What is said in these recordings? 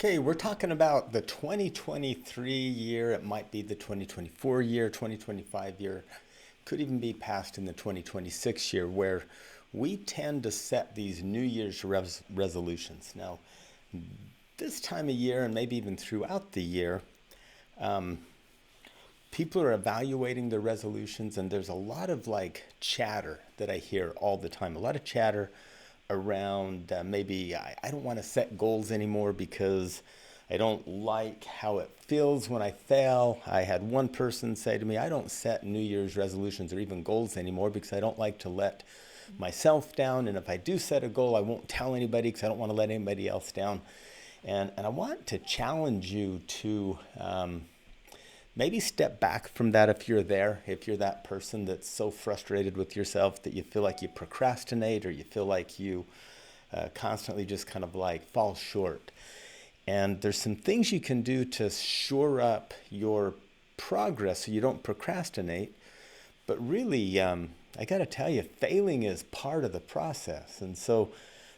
Okay, we're talking about the 2023 year. It might be the 2024 year, 2025 year, could even be passed in the 2026 year, where we tend to set these New Year's resolutions. Now, this time of year, and maybe even throughout the year, people are evaluating their resolutions, and there's a lot of like chatter that I hear all the time. A lot of chatter around maybe I don't want to set goals anymore because I don't like how it feels when I fail. I had one person say to me, I don't set New Year's resolutions or even goals anymore because I don't like to let myself down. And if I do set a goal, I won't tell anybody because I don't want to let anybody else down. And I want to challenge you to maybe step back from that if you're there, if you're that person that's so frustrated with yourself that you feel like you procrastinate or you feel like you constantly just kind of like fall short. And there's some things you can do to shore up your progress so you don't procrastinate. But really, I got to tell you, failing is part of the process. And so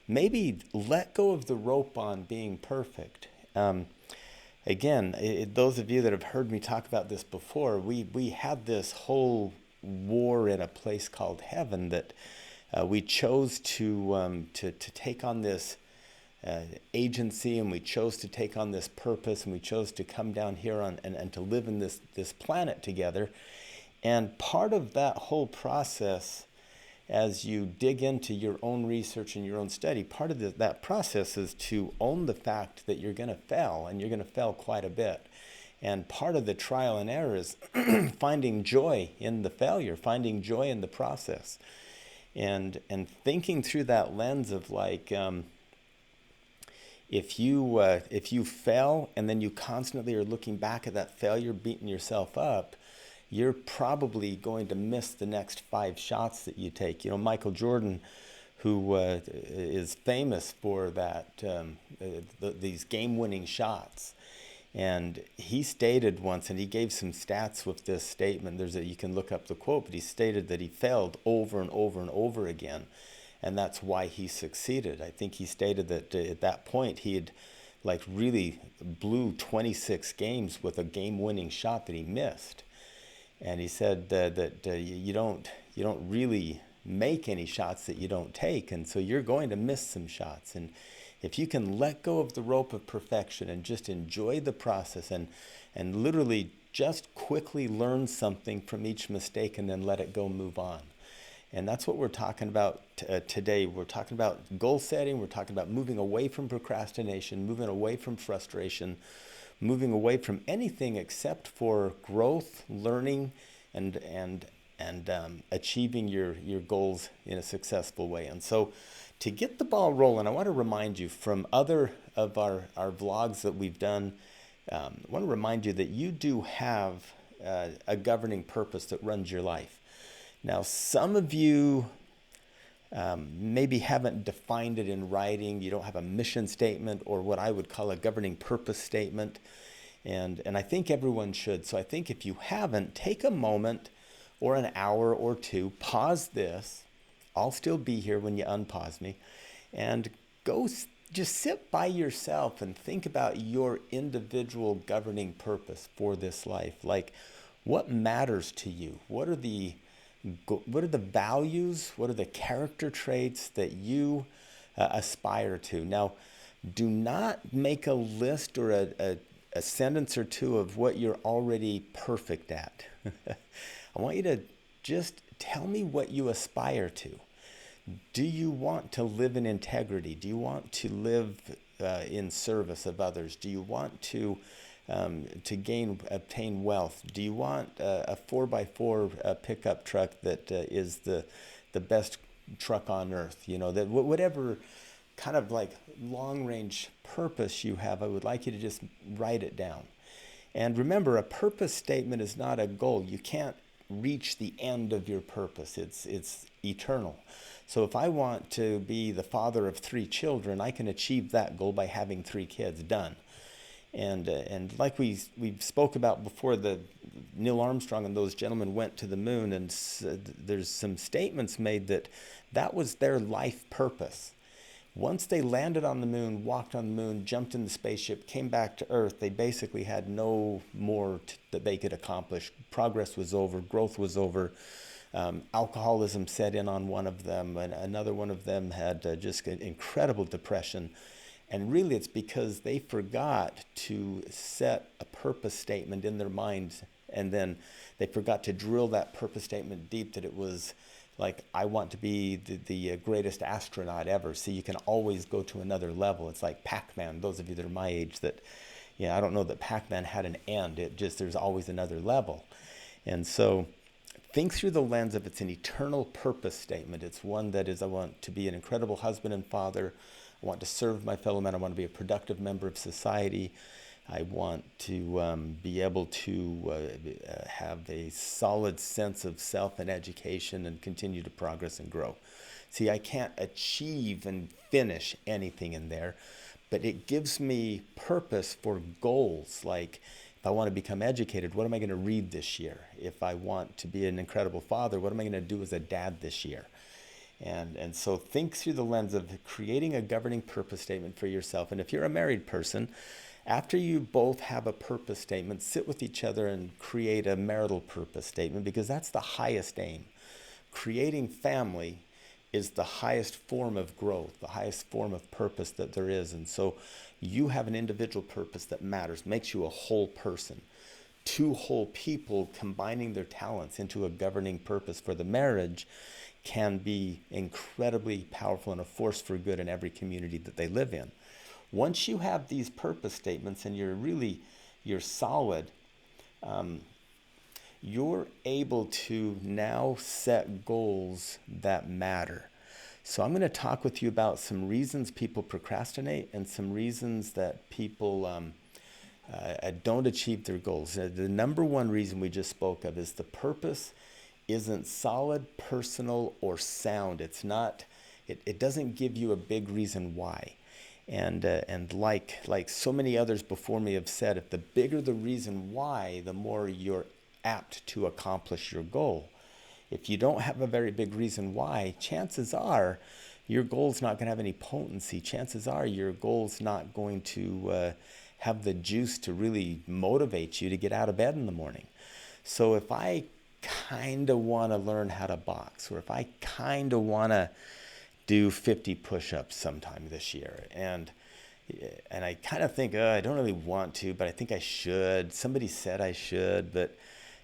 maybe let go of the rope on being perfect. Again, those of you that have heard me talk about this before, we had this whole war in a place called heaven that we chose to take on this agency, and we chose to take on this purpose, and we chose to come down here and to live in this planet together. And part of that whole process, as you dig into your own research and your own study, part of that process is to own the fact that you're going to fail, and you're going to fail quite a bit. And part of the trial and error is finding joy in the failure, finding joy in the process, and thinking through that lens of like, if you fail and then you constantly are looking back at that failure, beating yourself up, you're probably going to miss the next five shots that you take. You know, Michael Jordan, who is famous for that, these game-winning shots. And he stated once, and he gave some stats with this statement. You can look up the quote, but he stated that he failed over and over and over again. And that's why he succeeded. I think he stated that at that point he had like really blew 26 games with a game-winning shot that he missed. And he said that you don't really make any shots that you don't take, and so you're going to miss some shots. And if you can let go of the rope of perfection and just enjoy the process and literally just quickly learn something from each mistake and then let it go, move on. And that's what we're talking about today. We're talking about goal setting. We're talking about moving away from procrastination, moving away from frustration, moving away from anything except for growth, learning, and achieving your goals in a successful way. And so to get the ball rolling, I want to remind you from other of our vlogs that we've done, I want to remind you that you do have a governing purpose that runs your life. Now, some of you maybe haven't defined it in writing. You don't have a mission statement or what I would call a governing purpose statement. And I think everyone should. So I think if you haven't, take a moment or an hour or two, pause this. I'll still be here when you unpause me. And go just sit by yourself and think about your individual governing purpose for this life. Like, what matters to you? What are the values? What are the character traits that you aspire to? Now, do not make a list or a sentence or two of what you're already perfect at. I want you to just tell me what you aspire to. Do you want to live in integrity? Do you want to live in service of others? Do you want to obtain wealth? Do you want a 4x4 pickup truck that is the best truck on earth? You know, that whatever kind of like long range purpose you have, I would like you to just write it down. And remember, a purpose statement is not a goal. You can't reach the end of your purpose. It's eternal. So if I want to be the father of 3 children, I can achieve that goal by having 3 kids. Done. And like we spoke about before, the Neil Armstrong and those gentlemen went to the moon, and there's some statements made that was their life purpose. Once they landed on the moon, walked on the moon, jumped in the spaceship, came back to Earth, they basically had no more that they could accomplish. Progress was over, growth was over. Alcoholism set in on one of them, and another one of them had just an incredible depression. And really, it's because they forgot to set a purpose statement in their minds, and then they forgot to drill that purpose statement deep, that it was like, I want to be the greatest astronaut ever. So you can always go to another level. It's like Pac-Man. Those of you that are my age, that, I don't know that Pac-Man had an end. It just, there's always another level. And so think through the lens of, it's an eternal purpose statement. It's one that is, I want to be an incredible husband and father. I want to serve my fellow man. I want to be a productive member of society. I want to be able to have a solid sense of self and education and continue to progress and grow. See, I can't achieve and finish anything in there, but it gives me purpose for goals. Like, if I want to become educated, what am I going to read this year? If I want to be an incredible father, what am I going to do as a dad this year? And so think through the lens of creating a governing purpose statement for yourself. And if you're a married person, after you both have a purpose statement, sit with each other and create a marital purpose statement, because that's the highest aim. Creating family is the highest form of growth, the highest form of purpose that there is. And so you have an individual purpose that matters, makes you a whole person. Two whole people combining their talents into a governing purpose for the marriage can be incredibly powerful and a force for good in every community that they live in. Once you have these purpose statements and you're solid, you're able to now set goals that matter. So I'm going to talk with you about some reasons people procrastinate and some reasons that people don't achieve their goals. The number one reason we just spoke of is the purpose isn't solid, personal, or sound. It's not. It doesn't give you a big reason why. And like so many others before me have said, if the bigger the reason why, the more you're apt to accomplish your goal. If you don't have a very big reason why, chances are your goal's not going to have any potency. Chances are your goal's not going to have the juice to really motivate you to get out of bed in the morning. So if I kind of want to learn how to box, or if I kind of want to do 50 push-ups sometime this year, and I kind of think, I don't really want to, but I think I should. Somebody said I should, but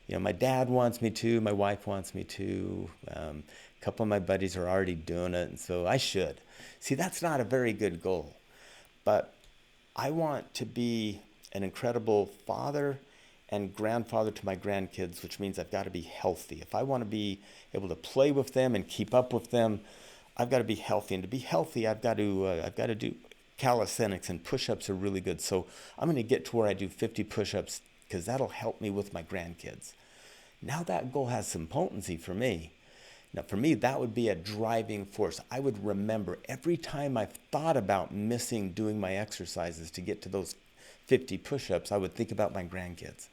my dad wants me to, my wife wants me to, a couple of my buddies are already doing it, and so I should. See, that's not a very good goal, but I want to be an incredible father and grandfather to my grandkids, which means I've got to be healthy. If I want to be able to play with them and keep up with them, I've got to be healthy. And to be healthy, I've got to do calisthenics, and push-ups are really good. So I'm going to get to where I do 50 push-ups, because that'll help me with my grandkids. Now that goal has some potency for me. Now for me, that would be a driving force. I would remember every time I've thought about missing doing my exercises to get to those 50 push-ups, I would think about my grandkids.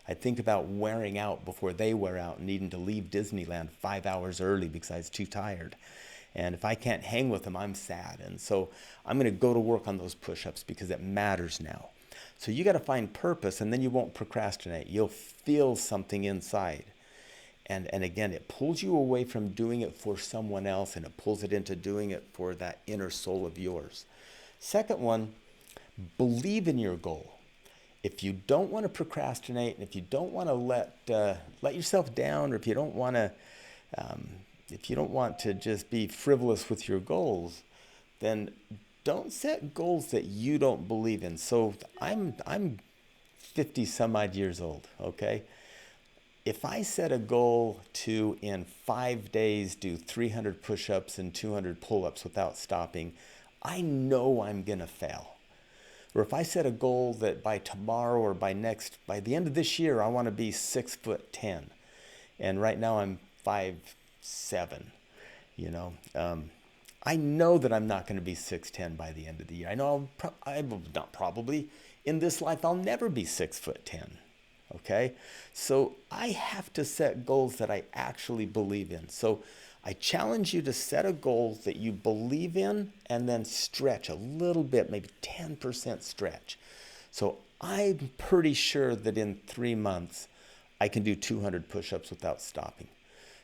I'd think about wearing out before they wear out and needing to leave Disneyland 5 hours early because I was too tired. And if I can't hang with them, I'm sad. And so I'm going to go to work on those push-ups because it matters now. So you got to find purpose, and then you won't procrastinate. You'll feel something inside. And again, it pulls you away from doing it for someone else, and it pulls it into doing it for that inner soul of yours. Second one, believe in your goal. If you don't want to procrastinate, and if you don't want to let yourself down, or if you don't want to just be frivolous with your goals, then don't set goals that you don't believe in. So I'm 50 some odd years old, okay? If I set a goal to, in 5 days, do 300 push-ups and 200 pull-ups without stopping, I know I'm going to fail. Or if I set a goal that by tomorrow or by the end of this year, I want to be 6'10", and right now I'm 5'7", I know that I'm not going to be 6'10" by the end of the year. I know I will not probably, in this life, I'll never be 6'10". Okay? So I have to set goals that I actually believe in. So I challenge you to set a goal that you believe in and then stretch a little bit, maybe 10% stretch. So I'm pretty sure that in 3 months, I can do 200 push ups without stopping.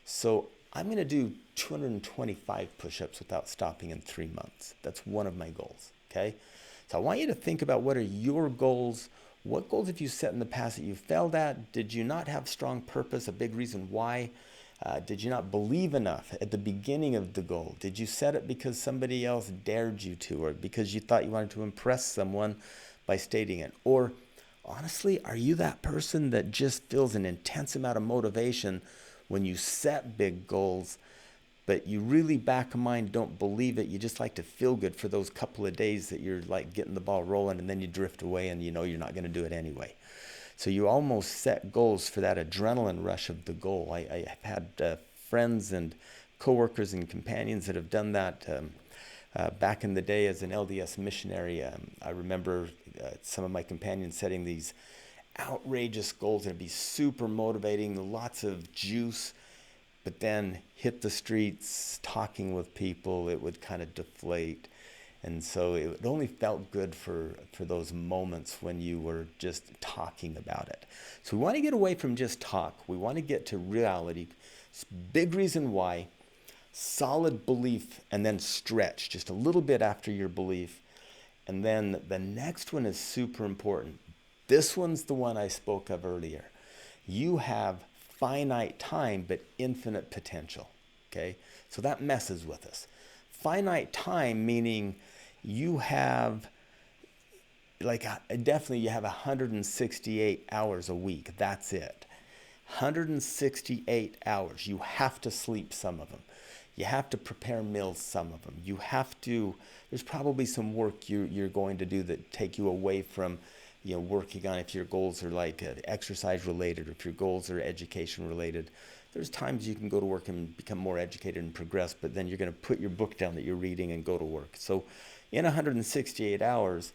So I'm going to do 225 push ups without stopping in 3 months. That's one of my goals. Okay. So I want you to think about what are your goals. What goals have you set in the past that you failed at? Did you not have strong purpose? A big reason why? Did you not believe enough at the beginning of the goal? Did you set it because somebody else dared you to, or because you thought you wanted to impress someone by stating it? Or honestly, are you that person that just feels an intense amount of motivation when you set big goals, but you really back of mind don't believe it? You just like to feel good for those couple of days that you're like getting the ball rolling, and then you drift away and you know you're not going to do it anyway. So you almost set goals for that adrenaline rush of the goal. I've had friends and coworkers and companions that have done that. Back in the day as an LDS missionary, I remember some of my companions setting these outrageous goals, and it'd be super motivating, lots of juice, but then hit the streets talking with people, it would kind of deflate. And so it only felt good for those moments when you were just talking about it. So we want to get away from just talk. We want to get to reality. Big reason why, solid belief, and then stretch just a little bit after your belief. And then the next one is super important. This one's the one I spoke of earlier. You have finite time, but infinite potential. Okay? So that messes with us. Finite time meaning you have definitely you have 168 hours a week. That's it. 168 hours. You have to sleep some of them. You have to prepare meals some of them. You have to, there's probably some work you're going to do that take you away from working on if your goals are like exercise related or if your goals are education related. There's times you can go to work and become more educated and progress, but then you're going to put your book down that you're reading and go to work. So in 168 hours,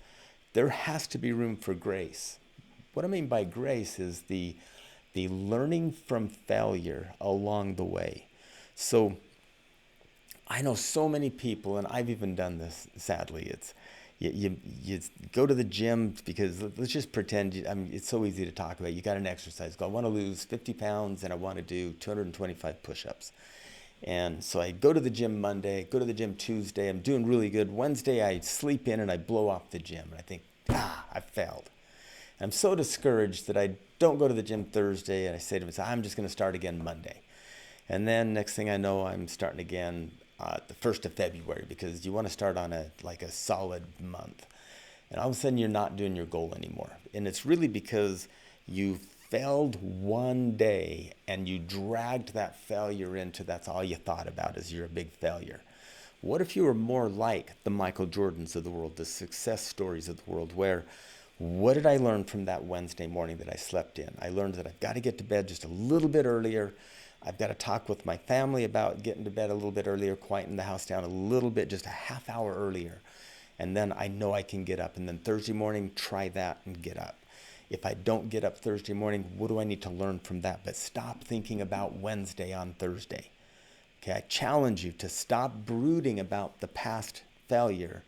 there has to be room for grace. What I mean by grace is the learning from failure along the way. So I know so many people, and I've even done this, sadly. It's you go to the gym because let's just pretend, I mean, it's so easy to talk about. You got an exercise goal. I want to lose 50 pounds and I want to do 225 push-ups. And so I go to the gym Monday, go to the gym Tuesday. I'm doing really good. Wednesday, I sleep in and I blow off the gym. And I think, I failed. And I'm so discouraged that I don't go to the gym Thursday. And I say to myself, I'm just going to start again Monday. And then next thing I know, I'm starting again the 1st of February because you want to start on a solid month. And all of a sudden, you're not doing your goal anymore. And it's really because you failed one day and you dragged that failure into that's all you thought about is you're a big failure. What if you were more like the Michael Jordans of the world, the success stories of the world, where what did I learn from that Wednesday morning that I slept in? I learned that I've got to get to bed just a little bit earlier. I've got to talk with my family about getting to bed a little bit earlier, quieting the house down a little bit, just a half hour earlier. And then I know I can get up. And then Thursday morning, try that and get up. If I don't get up Thursday morning, what do I need to learn from that? But stop thinking about Wednesday on Thursday. Okay, I challenge you to stop brooding about the past failure.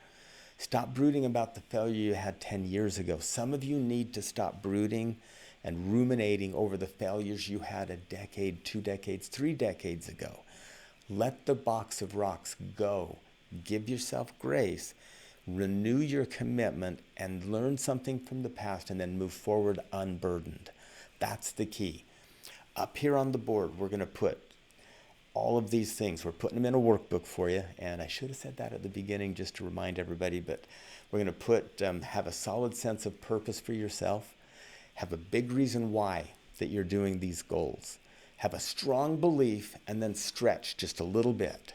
Stop brooding about the failure you had 10 years ago. Some of you need to stop brooding and ruminating over the failures you had a decade, 2 decades, 3 decades ago. Let the box of rocks go. Give yourself grace. Renew your commitment and learn something from the past and then move forward unburdened. That's the key. Up here on the board, we're going to put all of these things. We're putting them in a workbook for you. And I should have said that at the beginning just to remind everybody, but we're going to have a solid sense of purpose for yourself. Have a big reason why that you're doing these goals. Have a strong belief and then stretch just a little bit.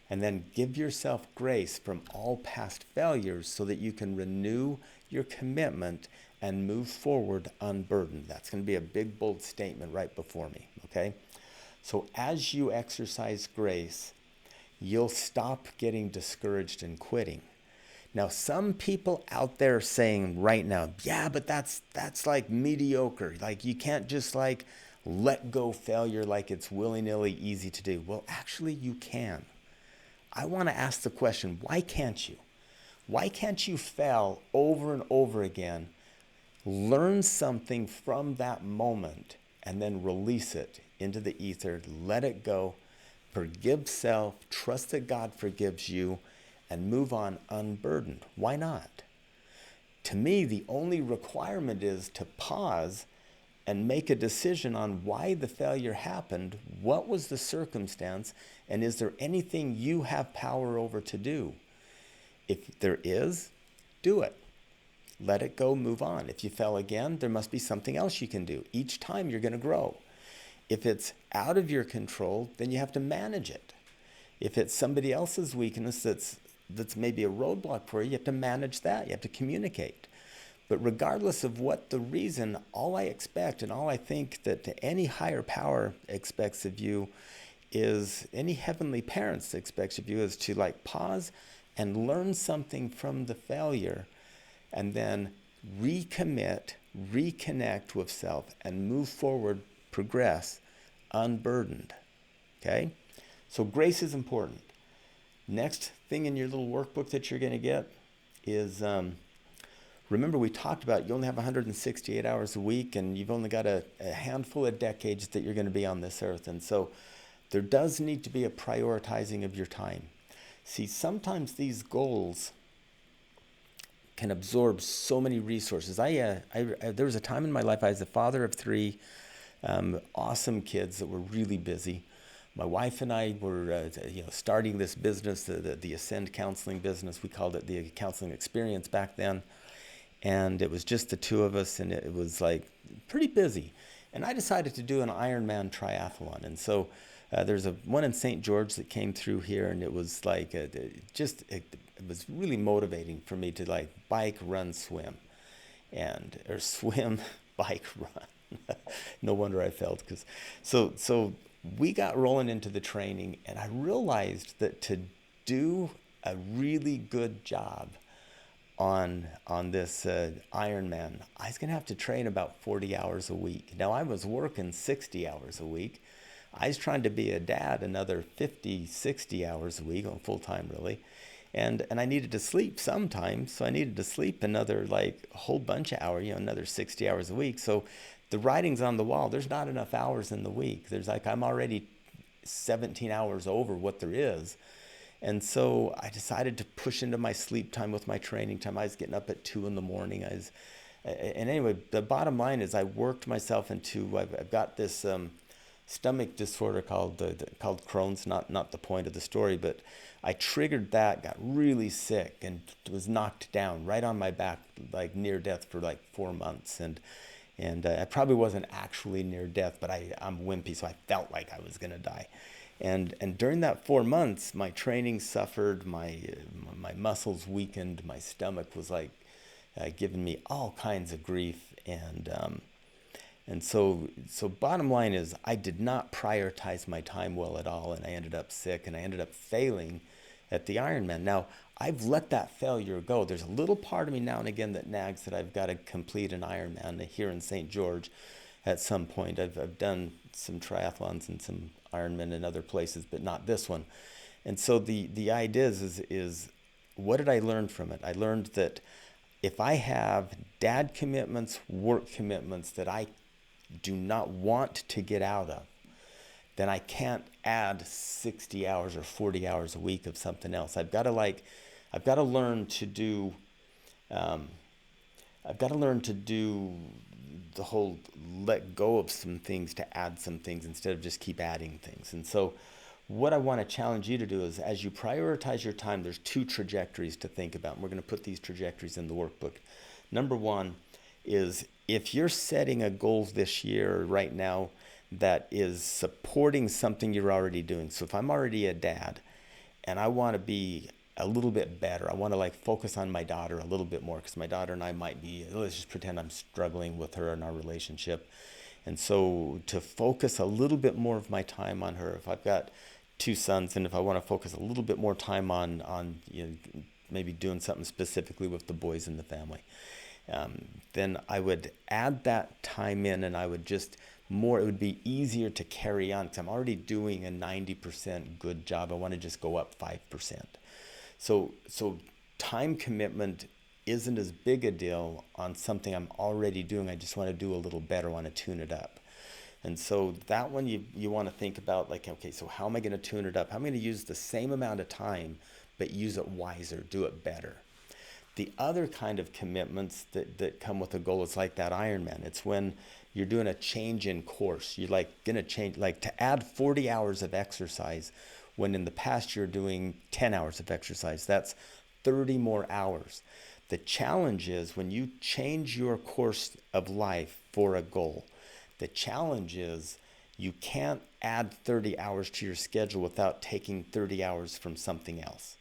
And then give yourself grace from all past failures so that you can renew your commitment and move forward unburdened. That's going to be a big, bold statement right before me, okay? So as you exercise grace, you'll stop getting discouraged and quitting. Now, some people out there are saying right now, yeah, but that's like mediocre. Like you can't just like let go failure like it's willy-nilly easy to do. Well, actually you can. I want to ask the question, why can't you? Why can't you fail over and over again, learn something from that moment, and then release it into the ether, let it go, forgive self, trust that God forgives you, and move on unburdened? Why not? To me, the only requirement is to pause and make a decision on why the failure happened, what was the circumstance, and is there anything you have power over to do? If there is, do it. Let it go, move on. If you fell again, there must be something else you can do. Each time you're going to grow. If it's out of your control, then you have to manage it. If it's somebody else's weakness that's maybe a roadblock for you, you have to manage that. You have to communicate. But regardless of what the reason, all I expect and all I think that any higher power expects of you is, any heavenly parents expects of you, is to like pause and learn something from the failure, and then recommit, reconnect with self, and move forward, progress, unburdened. Okay? So grace is important. Next thing in your little workbook that you're going to get is, remember we talked about you only have 168 hours a week, and you've only got a handful of decades that you're going to be on this earth. And so there does need to be a prioritizing of your time. See, sometimes these goals can absorb so many resources. There was a time in my life, I was the father of three awesome kids that were really busy. My wife and I were starting this business, the Ascend Counseling business. We called it the Counseling Experience back then. And it was just the two of us, and it was like pretty busy. And I decided to do an Ironman triathlon. And so there's one in St. George that came through here, and it was like it was really motivating for me to like bike, run, swim, or swim, bike, run. No wonder I failed. So we got rolling into the training, and I realized that to do a really good job on this Ironman, I was going to have to train about 40 hours a week. Now, I was working 60 hours a week. I was trying to be a dad another 50, 60 hours a week, on full time really. And I needed to sleep sometimes, so I needed to sleep another like a whole bunch of hours, another 60 hours a week. So the writing's on the wall. There's not enough hours in the week. There's like, I'm already 17 hours over what there is. And so I decided to push into my sleep time with my training time. I was getting up at 2 a.m. And anyway, the bottom line is I worked myself into, I've got this stomach disorder called Crohn's, not the point of the story, but I triggered that, got really sick, and was knocked down right on my back, like near death for like 4 months. And I probably wasn't actually near death, but I'm wimpy, so I felt like I was gonna die. And during that 4 months, my training suffered, my muscles weakened, my stomach was like giving me all kinds of grief, and so bottom line is I did not prioritize my time well at all, and I ended up sick, and I ended up failing at the Ironman. Now, I've let that failure go. There's a little part of me now and again that nags that I've got to complete an Ironman here in St. George at some point. I've done some triathlons and some Ironman in other places, but not this one. And so the idea is what did I learn from it? I learned that if I have dad commitments, work commitments that I do not want to get out of, then I can't add 60 hours or 40 hours a week of something else. I've got to learn to do the whole let go of some things to add some things instead of just keep adding things. And so what I want to challenge you to do is, as you prioritize your time, there's 2 trajectories to think about. And we're going to put these trajectories in the workbook. Number 1 is, if you're setting a goal this year right now that is supporting something you're already doing. So if I'm already a dad and I want to be a little bit better, I want to like focus on my daughter a little bit more, because my daughter and I might be, let's just pretend I'm struggling with her in our relationship. And so to focus a little bit more of my time on her, if I've got 2 sons, and if I want to focus a little bit more time on maybe doing something specifically with the boys in the family. Then I would add that time in, and I would just more, it would be easier to carry on because I'm already doing a 90% good job. I want to just go up 5%. So time commitment isn't as big a deal on something I'm already doing. I just want to do a little better, want to tune it up. And so that one you want to think about, like, okay, so how am I going to tune it up? How am I going to use the same amount of time, but use it wiser, do it better? The other kind of commitments that come with a goal is like that Ironman. It's when you're doing a change in course. You're like going to change, like to add 40 hours of exercise when in the past you're doing 10 hours of exercise. That's 30 more hours. The challenge is when you change your course of life for a goal, the challenge is you can't add 30 hours to your schedule without taking 30 hours from something else.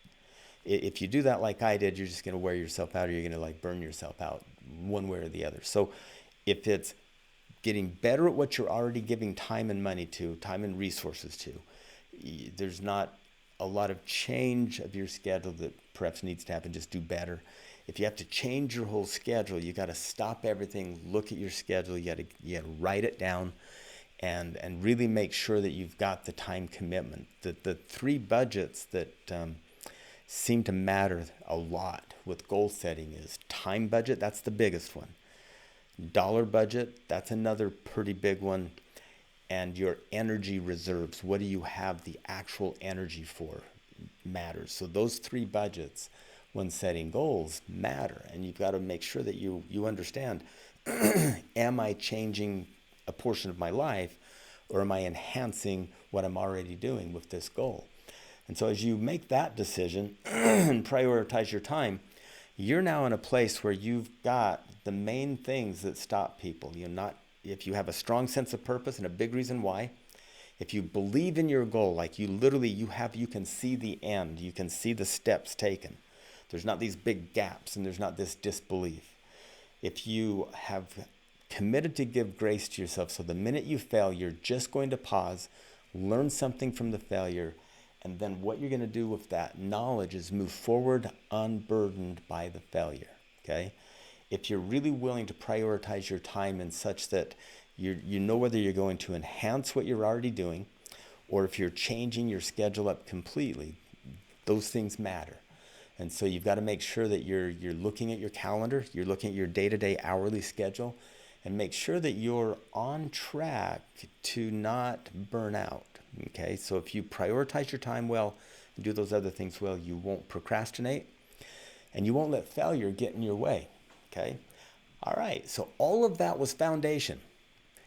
If you do that like I did, you're just going to wear yourself out, or you're going to like burn yourself out one way or the other. So if it's getting better at what you're already giving time and money to, time and resources to, there's not a lot of change of your schedule that perhaps needs to happen. Just do better. If you have to change your whole schedule, you got to stop everything, look at your schedule, you got to write it down, and really make sure that you've got the time commitment. The three budgets that seem to matter a lot with goal setting is time budget. That's the biggest one. Dollar budget, that's another pretty big one. And your energy reserves, what do you have the actual energy for, matters. So those three budgets when setting goals matter, and you've got to make sure that you understand, am I changing a portion of my life, or am I enhancing what I'm already doing with this goal? And so as you make that decision and prioritize your time, you're now in a place where you've got the main things that stop people. If you have a strong sense of purpose and a big reason why, if you believe in your goal, like you can see the end, you can see the steps taken. There's not these big gaps, and there's not this disbelief. If you have committed to give grace to yourself, so the minute you fail, you're just going to pause, learn something from the failure, and then what you're going to do with that knowledge is move forward unburdened by the failure, okay? If you're really willing to prioritize your time in such that you know whether you're going to enhance what you're already doing, or if you're changing your schedule up completely, those things matter. And so you've got to make sure that you're looking at your calendar, you're looking at your day-to-day hourly schedule, and make sure that you're on track to not burn out. Okay, so if you prioritize your time well and do those other things well, you won't procrastinate, and you won't let failure get in your way. Okay, all right, so all of that was foundation.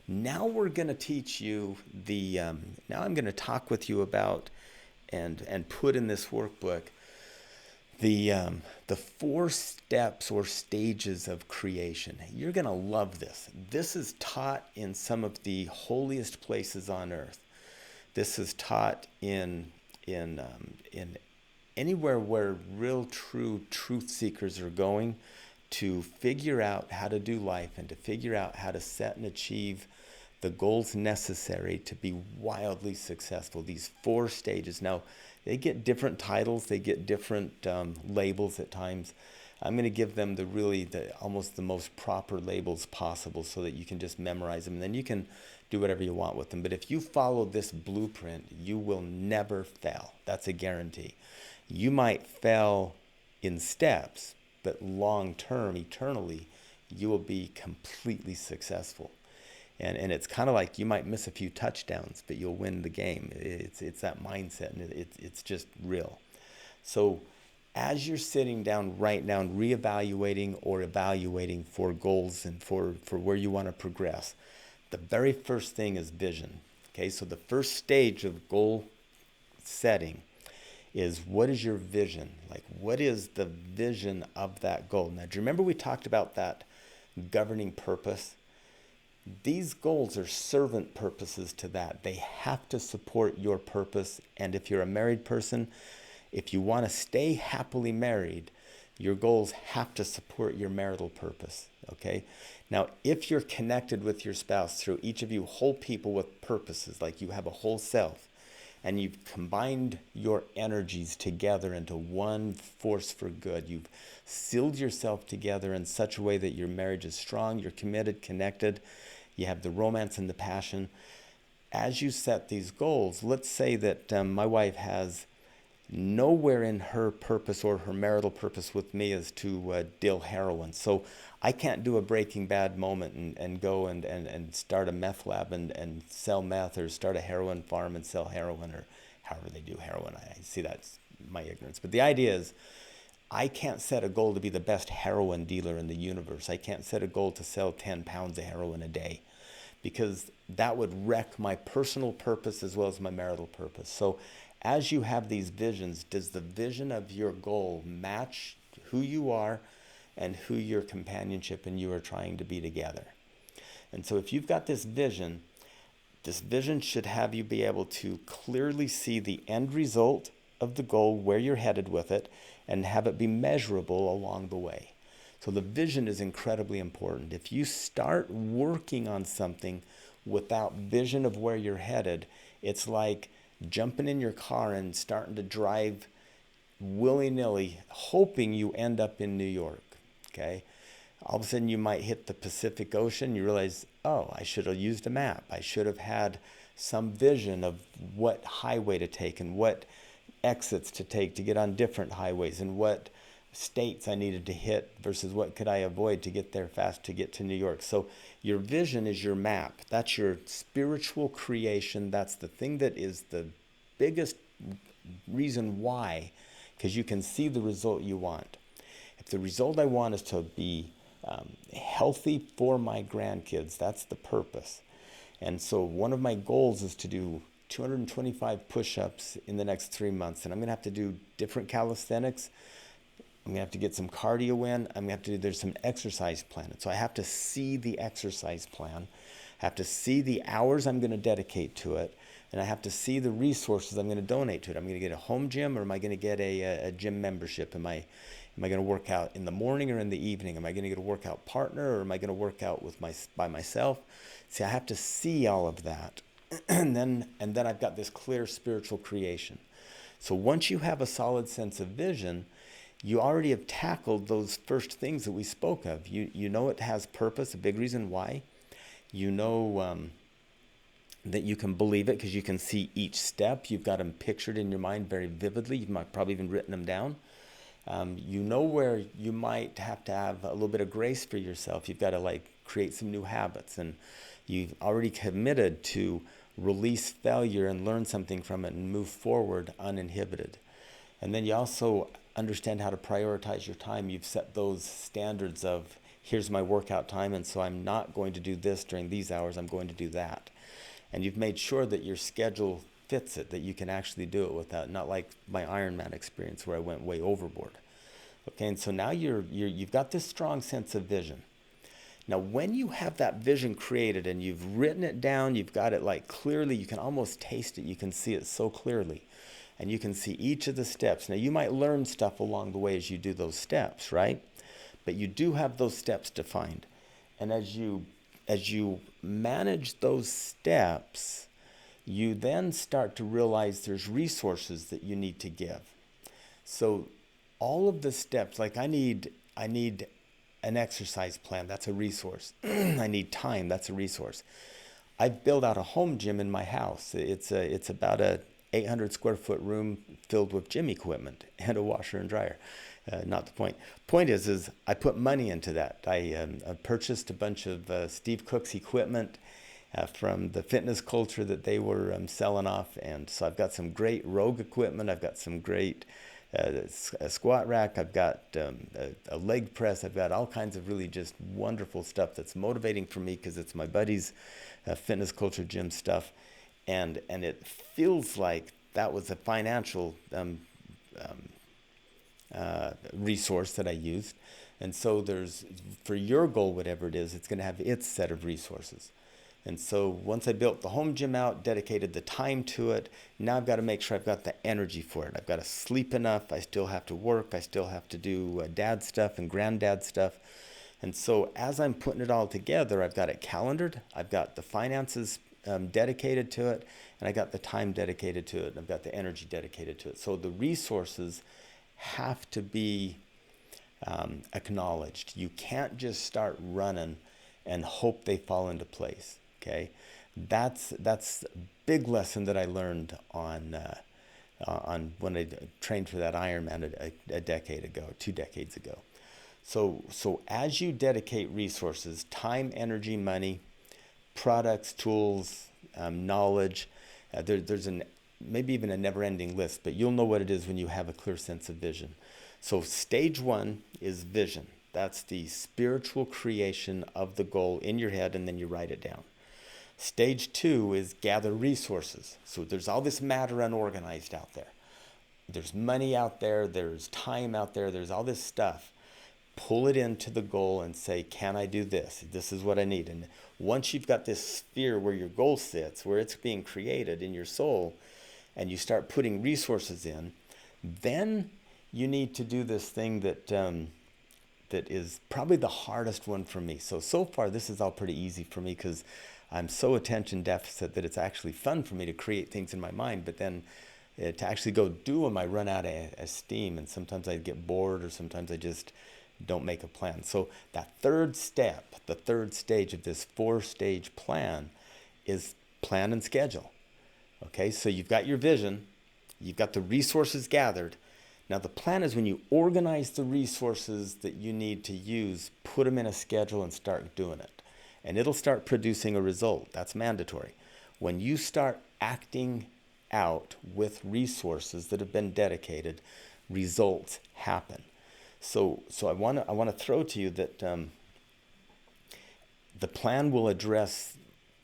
Now we're going to teach you now I'm going to talk with you about and put in this workbook the 4 steps or stages of creation. You're going to love this. This is taught in some of the holiest places on earth. This is taught in anywhere where real, true truth seekers are going to figure out how to do life and to figure out how to set and achieve the goals necessary to be wildly successful. These 4 stages. Now, they get different titles. They get different labels at times. I'm going to give them almost the most proper labels possible so that you can just memorize them. And then you can do whatever you want with them. But if you follow this blueprint, you will never fail. That's a guarantee. You might fail in steps, but long term, eternally, you will be completely successful. And it's kind of like you might miss a few touchdowns, but you'll win the game. It's that mindset, and it's just real. So as you're sitting down right now and reevaluating or evaluating for goals and for where you want to progress, the very first thing is vision. Okay, so the first stage of goal setting is, what is your vision? Like, what is the vision of that goal? Now, do you remember we talked about that governing purpose? These goals are servant purposes to that. They have to support your purpose. And if you're a married person, if you want to stay happily married, your goals have to support your marital purpose, okay? Now, if you're connected with your spouse through each of you whole people with purposes, like you have a whole self, and you've combined your energies together into one force for good. You've sealed yourself together in such a way that your marriage is strong, you're committed, connected, you have the romance and the passion. As you set these goals, let's say that my wife has nowhere in her purpose or her marital purpose with me is to deal heroin. So I can't do a Breaking Bad moment and go and start a meth lab and sell meth, or start a heroin farm and sell heroin, or however they do heroin. I see that's my ignorance. But the idea is, I can't set a goal to be the best heroin dealer in the universe. I can't set a goal to sell 10 pounds of heroin a day, because that would wreck my personal purpose as well as my marital purpose. So as you have these visions, does the vision of your goal match who you are and who your companionship and you are trying to be together? And so if you've got this vision should have you be able to clearly see the end result of the goal, where you're headed with it, and have it be measurable along the way. So the vision is incredibly important. If you start working on something without vision of where you're headed, it's like jumping in your car and starting to drive willy-nilly, hoping you end up in New York, okay? All of a sudden you might hit the Pacific Ocean. You realize, oh, I should have used a map. I should have had some vision of what highway to take and what exits to take to get on different highways, and what states I needed to hit versus what could I avoid to get there fast to get to New York. So your vision is your map. That's your spiritual creation. That's the thing that is the biggest reason why, because you can see the result you want. If the result I want is to be healthy for my grandkids, that's the purpose. And so one of my goals is to do 225 push-ups in the next 3 months. And I'm going to have to do different calisthenics. I'm going to have to get some cardio in. I'm going to have to do, there's some exercise plan. So I have to see the exercise plan. I have to see the hours I'm going to dedicate to it. And I have to see the resources I'm going to donate to it. I'm going to get a home gym, or am I going to get a gym membership? Am I going to work out in the morning or in the evening? Am I going to get a workout partner, or am I going to work out by myself? See, I have to see all of that. and then I've got this clear spiritual creation. So once you have a solid sense of vision, you already have tackled those first things that we spoke of. You know it has purpose, a big reason why. You know that you can believe it because you can see each step. You've got them pictured in your mind very vividly. You've probably even written them down. You know where you might have to have a little bit of grace for yourself. You've got to create some new habits, and you've already committed to release failure and learn something from it and move forward uninhibited. And then you also understand how to prioritize your time. You've set those standards of, here's my workout time, and so I'm not going to do this during these hours, I'm going to do that. And you've made sure that your schedule fits it, that you can actually do it without, not like my Ironman experience where I went way overboard. Okay, and so now you've got this strong sense of vision. Now, when you have that vision created and you've written it down, you've got it clearly, you can almost taste it, you can see it so clearly, and you can see each of the steps. Now, you might learn stuff along the way as you do those steps, right? But you do have those steps defined. And as you manage those steps, you then start to realize there's resources that you need to give. So all of the steps, I need an exercise plan, that's a resource. I need time, that's a resource. I've built out a home gym in my house. It's about a 800 square foot room filled with gym equipment and a washer and dryer. Not the point. Point is I put money into that. I purchased a bunch of Steve Cook's equipment from the fitness culture that they were selling off. And so I've got some great Rogue equipment. I've got some great a squat rack. I've got a leg press. I've got all kinds of really just wonderful stuff that's motivating for me because it's my buddy's fitness culture gym stuff. And it feels like that was a financial resource that I used. And so for your goal, whatever it is, it's going to have its set of resources. And so once I built the home gym out, dedicated the time to it, now I've got to make sure I've got the energy for it. I've got to sleep enough. I still have to work. I still have to do dad stuff and granddad stuff. And so as I'm putting it all together, I've got it calendared. I've got the finances dedicated to it, and I got the time dedicated to it, and I've got the energy dedicated to it. So the resources have to be acknowledged. You can't just start running and hope they fall into place. Okay, that's a big lesson that I learned on when I trained for that Ironman a decade ago, 2 decades ago. So as you dedicate resources, time, energy, money, products, tools, knowledge, there's maybe even a never-ending list, but you'll know what it is when you have a clear sense of vision. So stage one is vision. That's the spiritual creation of the goal in your head, and then you write it down. Stage two is gather resources. So there's all this matter unorganized out there. There's money out there, there's time out there, there's all this stuff. Pull it into the goal and say, can I do this? This is what I need. And once you've got this sphere where your goal sits, where it's being created in your soul, and you start putting resources in, then you need to do this thing that is probably the hardest one for me. So far, this is all pretty easy for me because I'm so attention deficit that it's actually fun for me to create things in my mind. But then to actually go do them, I run out of steam, and sometimes I get bored, or sometimes I just don't make a plan. So that third step, the third stage of this 4-stage plan is plan and schedule. Okay, so you've got your vision, you've got the resources gathered. Now the plan is when you organize the resources that you need to use, put them in a schedule and start doing it. And it'll start producing a result. That's mandatory. When you start acting out with resources that have been dedicated, results happen. So I want to throw to you that the plan will address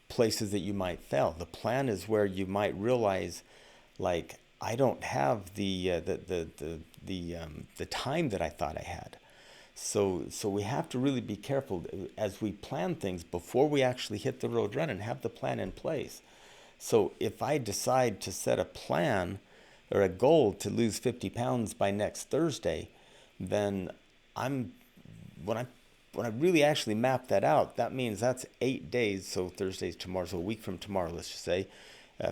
places that you might fail. The plan is where you might realize, like, I don't have the time that I thought I had. So we have to really be careful as we plan things before we actually hit the road running, have the plan in place. So if I decide to set a plan or a goal to lose 50 pounds by next Thursday, then when I really actually map that out, that means that's 8 days. So Thursday's tomorrow, so a week from tomorrow, let's just say,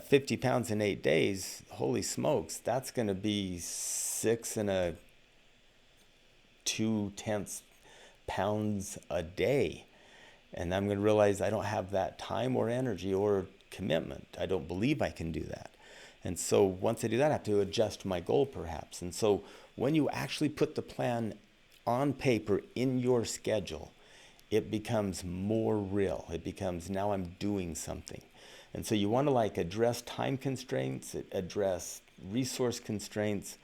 50 pounds in 8 days. Holy smokes, that's going to be 6 2/10 pounds a day. And I'm going to realize I don't have that time or energy or commitment. I don't believe I can do that. And so once I do that, I have to adjust my goal perhaps. And so when you actually put the plan on paper in your schedule, it becomes more real. It becomes, now I'm doing something. And so you want to address time constraints, address resource constraints.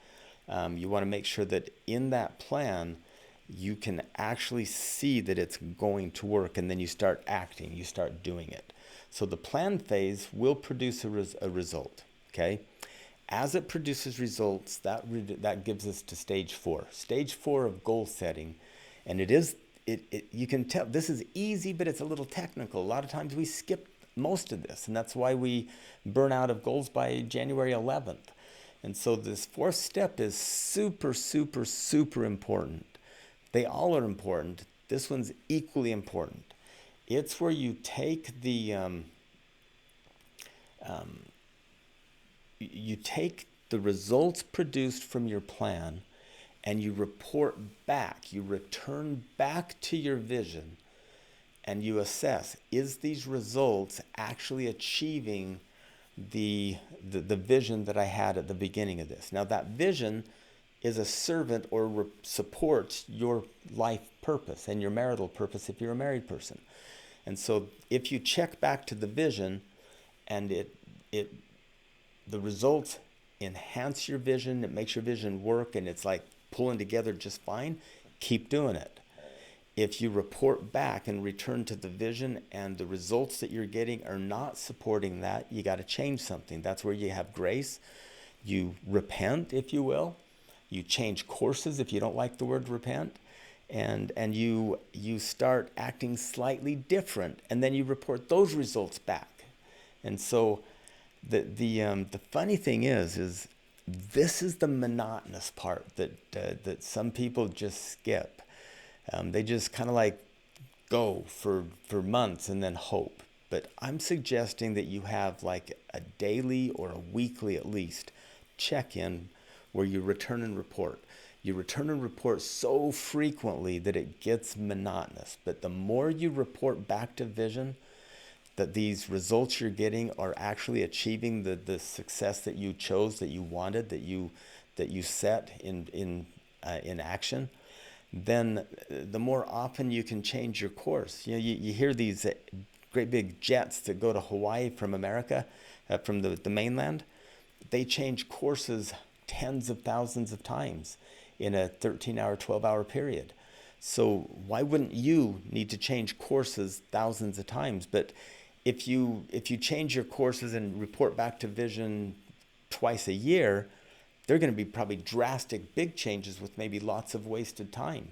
You want to make sure that in that plan, you can actually see that it's going to work, and then you start acting, you start doing it. So the plan phase will produce a result, okay? As it produces results, that gives us to stage 4. Stage 4 of goal setting, and you can tell this is easy, but it's a little technical. A lot of times we skip most of this, and that's why we burn out of goals by January 11th. And so this 4th step is super, super, super important. They all are important. This one's equally important. It's where you take the results produced from your plan, and you report back. You return back to your vision, and you assess, is these results actually achieving the vision that I had at the beginning of this? Now that vision is a servant or supports your life purpose and your marital purpose if you're a married person. And so if you check back to the vision and the results enhance your vision, it makes your vision work, and it's like pulling together just fine, keep doing it. If you report back and return to the vision and the results that you're getting are not supporting that, you got to change something. That's where you have grace. You repent, if you will. You change courses if you don't like the word repent. And you start acting slightly different, and then you report those results back. And so the funny thing is this is the monotonous part that some people just skip. They just kind of go for months and then hope. but I'm suggesting that you have like a daily or a weekly at least check-in where you return and report. You return and report so frequently that it gets monotonous. But the more you report back to Vision that these results you're getting are actually achieving the success that you chose, that you wanted, that you set in action, then the more often you can change your course. You know, you hear these great big jets that go to Hawaii from America, from the mainland. They change courses tens of thousands of times in a 13-hour, 12-hour period. So why wouldn't you need to change courses thousands of times? But if you change your courses and report back to Vision twice a year, they're going to be probably drastic big changes with maybe lots of wasted time.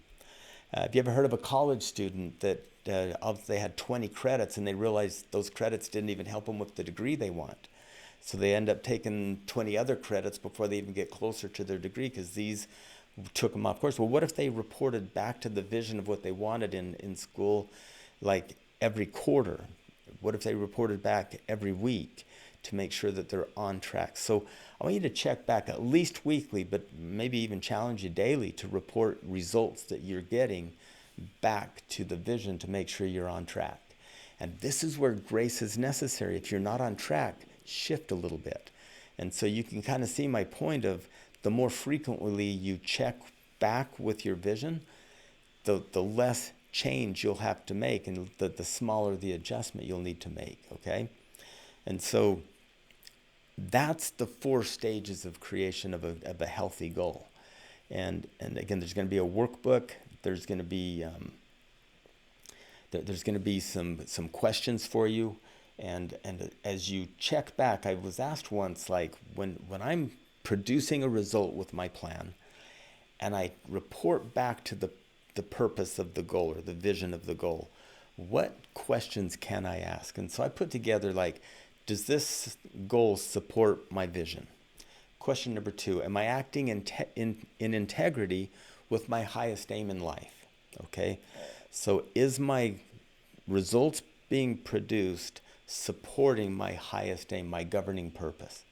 Have you ever heard of a college student that they had 20 credits and they realized those credits didn't even help them with the degree they want? So they end up taking 20 other credits before they even get closer to their degree because these took them off course. Well, what if they reported back to the vision of what they wanted in school like every quarter? What if they reported back every week to make sure that they're on track? So I want you to check back at least weekly, but maybe even challenge you daily to report results that you're getting back to the vision to make sure you're on track. And this is where grace is necessary. If you're not on track, shift a little bit. And so you can kind of see my point of the more frequently you check back with your vision, the less change you'll have to make and the smaller the adjustment you'll need to make, okay? And so that's the 4 stages of creation of a healthy goal. And again, there's going to be a workbook. There's going to be some questions for you. And as you check back, I was asked once, like when I'm producing a result with my plan, and I report back to the purpose of the goal or the vision of the goal, what questions can I ask? And so I put together like, does this goal support my vision? Question number 2, am I acting in integrity with my highest aim in life? Okay, so is my results being produced supporting my highest aim, my governing purpose?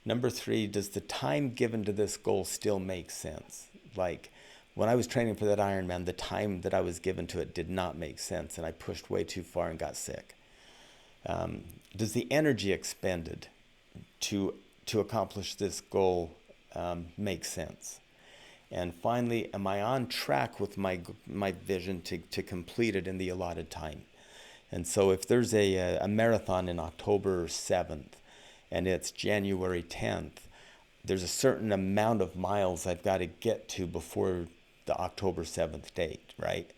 Number 3, does the time given to this goal still make sense? Like when I was training for that Ironman, the time that I was given to it did not make sense, and I pushed way too far and got sick. Does the energy expended to accomplish this goal make sense? And finally, am I on track with my vision to complete it in the allotted time? And so if there's a marathon in October 7th and it's January 10th, there's a certain amount of miles I've got to get to before the October 7th date, right?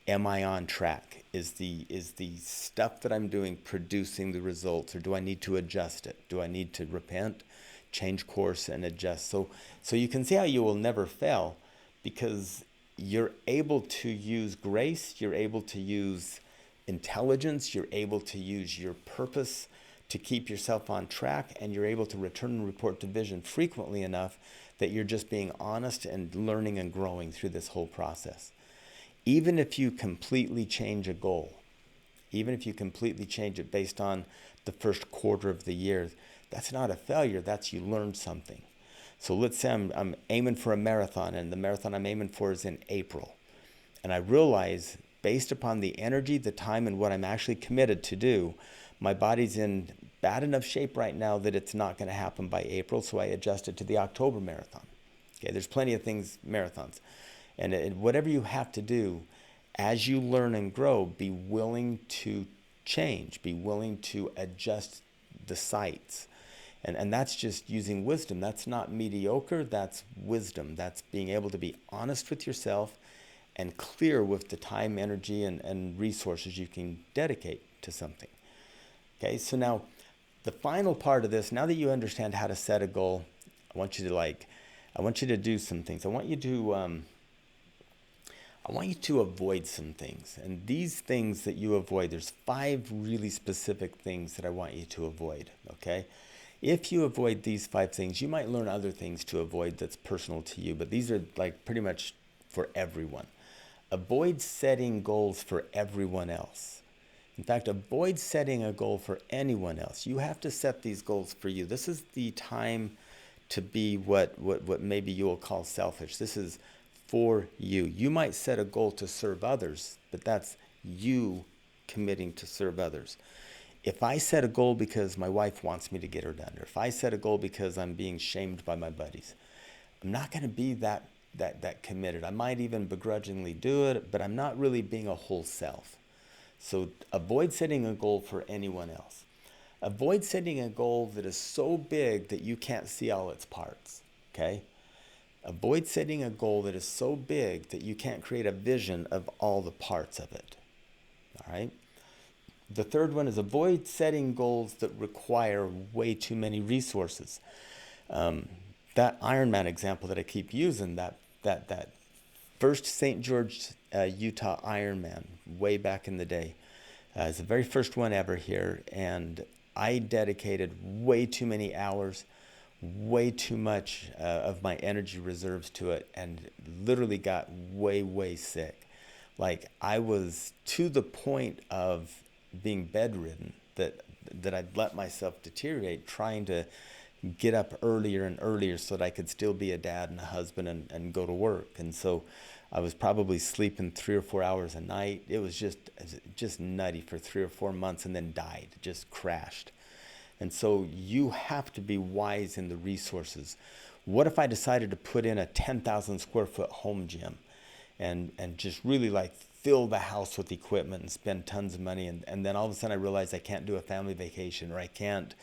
Am I on track? Is the stuff that I'm doing producing the results, or do I need to adjust it? Do I need to repent, change course, and adjust? So you can see how you will never fail because you're able to use grace, you're able to use intelligence, you're able to use your purpose to keep yourself on track, and you're able to return and report to vision frequently enough that you're just being honest and learning and growing through this whole process. Even if you completely change a goal, even if you completely change it based on the first quarter of the year, that's not a failure, that's you learned something. So let's say I'm aiming for a marathon, and the marathon I'm aiming for is in April. And I realize, based upon the energy, the time, and what I'm actually committed to do, my body's in bad enough shape right now that it's not going to happen by April, so I adjust it to the October marathon. Okay, there's plenty of things, marathons. And whatever you have to do, as you learn and grow, be willing to change, be willing to adjust the sights. And that's just using wisdom. That's not mediocre, that's wisdom. That's being able to be honest with yourself and clear with the time, energy, and resources you can dedicate to something. Okay, so now the final part of this, now that you understand how to set a goal, I want you to do some things. I want you to avoid some things. And these things that you avoid, there's 5 really specific things that I want you to avoid, okay? If you avoid these 5 things, you might learn other things to avoid that's personal to you, but these are like pretty much for everyone. Avoid setting goals for everyone else. In fact, avoid setting a goal for anyone else. You have to set these goals for you. This is the time to be what maybe you will call selfish. This is for you. You might set a goal to serve others, but that's you committing to serve others. If I set a goal because my wife wants me to get her done, or if I set a goal because I'm being shamed by my buddies, I'm not going to be that committed. I might even begrudgingly do it, but I'm not really being a whole self. So avoid setting a goal for anyone else. Avoid setting a goal that is so big that you can't see all its parts, okay? Avoid setting a goal that is so big that you can't create a vision of all the parts of it, all right? The third one is avoid setting goals that require way too many resources. That Ironman example that I keep using, that first St. George, Utah Ironman way back in the day, is the very first one ever here, and I dedicated way too many hours, way too much of my energy reserves to it, and literally got way sick. Like, I was to the point of being bedridden that I'd let myself deteriorate trying to get up earlier and earlier so that I could still be a dad and a husband and go to work. And so I was probably sleeping 3 or 4 hours a night. It was just nutty for 3 or 4 months, and then died, just crashed. And so you have to be wise in the resources. What if I decided to put in a 10,000 square foot home gym and just really like fill the house with equipment and spend tons of money, and then all of a sudden I realize I can't do a family vacation, or I can't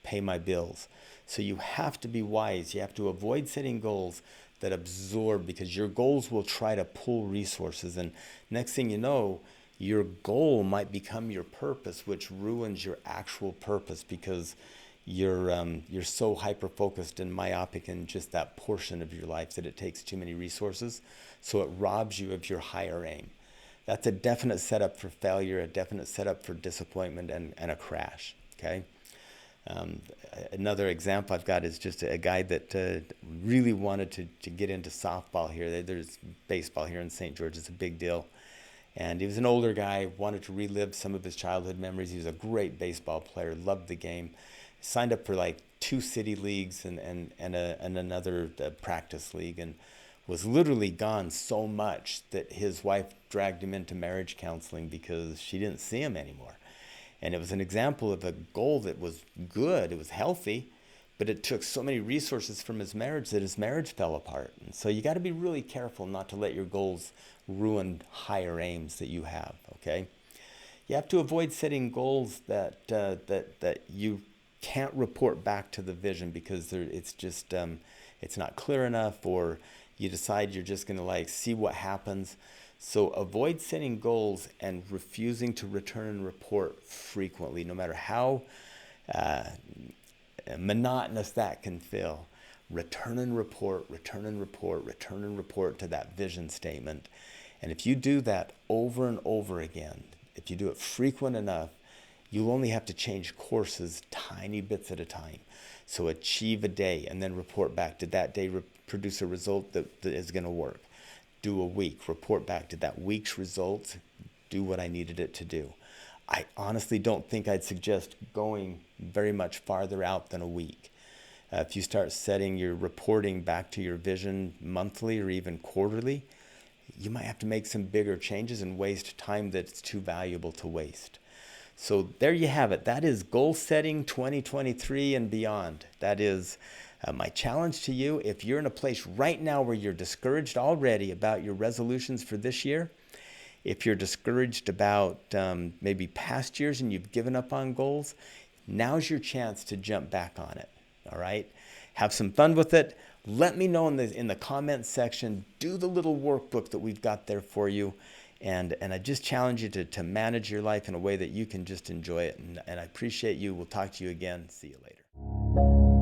pay my bills? So you have to be wise. You have to avoid setting goals that absorb, because your goals will try to pull resources, and next thing you know, your goal might become your purpose, which ruins your actual purpose, because you're so hyper focused and myopic in just that portion of your life that it takes too many resources, so it robs you of your higher aim. That's a definite setup for failure, a definite setup for disappointment and a crash, okay? Another example I've got is just a guy that really wanted to get into softball here. There's baseball here in St. George. It's a big deal. And he was an older guy, wanted to relive some of his childhood memories. He was a great baseball player, loved the game. Signed up for like 2 city leagues and another practice league, and was literally gone so much that his wife dragged him into marriage counseling because she didn't see him anymore. And it was an example of a goal that was good, it was healthy, but it took so many resources from his marriage that his marriage fell apart. And so you got to be really careful not to let your goals ruin higher aims that you have, okay? You have to avoid setting goals that you can't report back to the vision, because it's not clear enough, or you decide you're just going to like see what happens. So avoid setting goals and refusing to return and report frequently, no matter how monotonous that can feel. Return and report, return and report, return and report to that vision statement. And if you do that over and over again, if you do it frequent enough, you'll only have to change courses tiny bits at a time. So achieve a day and then report back. Did that day produce a result that is going to work? Do a week, report back. Did that week's results do what I needed it to do? I honestly don't think I'd suggest going very much farther out than a week. If you start setting your reporting back to your vision monthly or even quarterly, you might have to make some bigger changes and waste time that's too valuable to waste. So there you have it. That is Goal Setting 2023 and beyond. That is my challenge to you. If you're in a place right now where you're discouraged already about your resolutions for this year, if you're discouraged about maybe past years and you've given up on goals, now's your chance to jump back on it. All right? Have some fun with it. Let me know in the comments section. Do the little workbook that we've got there for you. And I just challenge you to manage your life in a way that you can just enjoy it. And I appreciate you. We'll talk to you again. See you later.